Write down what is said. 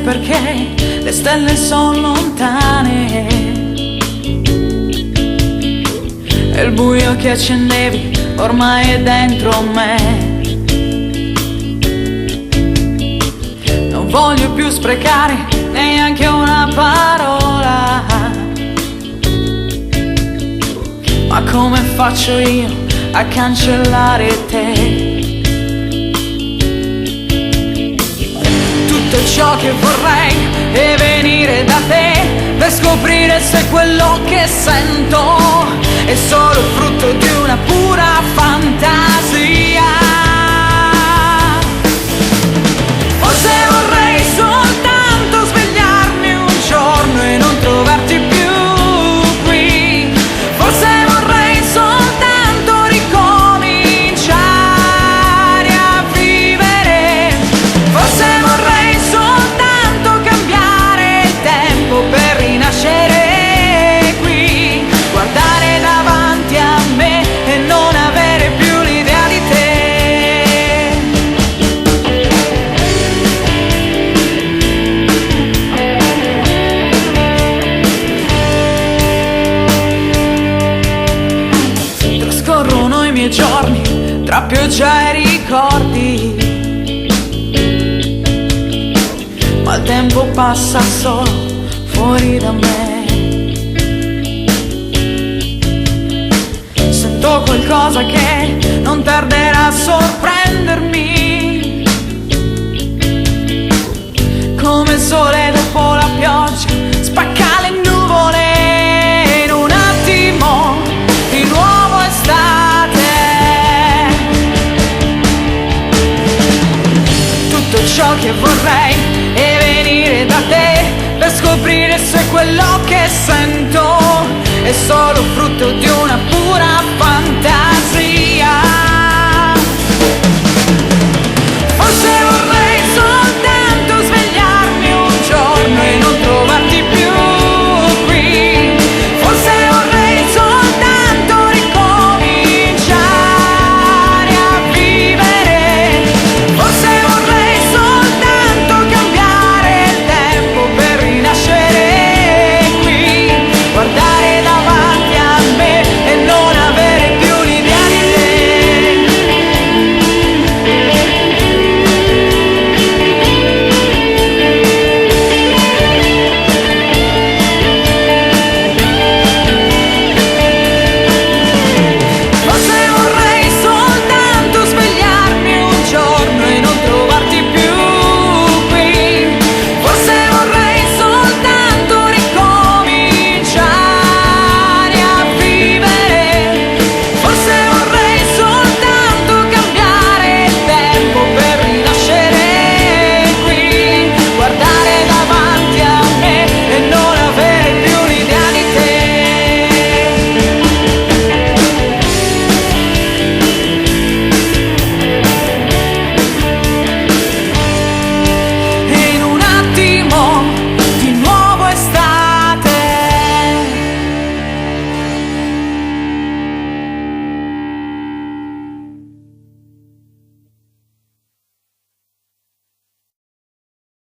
perché le stelle sono lontane e il buio che accendevi ormai è dentro me. Non voglio più sprecare neanche una parola, ma come faccio io a cancellare te? Tutto ciò che vorrei è venire da te per scoprire se quello che sento è solo frutto di una pura fantasia. Forse vorrei soltanto svegliarmi un giorno e non trovarti più qui. Forse vorrei soltanto ricominciare a vivere. Forse vorrei soltanto cambiare il tempo per rinascere qui, guardare davanti a me e non avere più l'idea di te. Trascorrono i miei giorni tra pioggia e ricordi, ma il tempo passa solo fuori da me. Sento qualcosa che non tarderà a sorprendermi, come il sole dopo la pioggia spacca le nuvole in un attimo di nuovo estate. Tutto ciò che vorrei è venire da te per scoprire se quello che sento è solo frutto di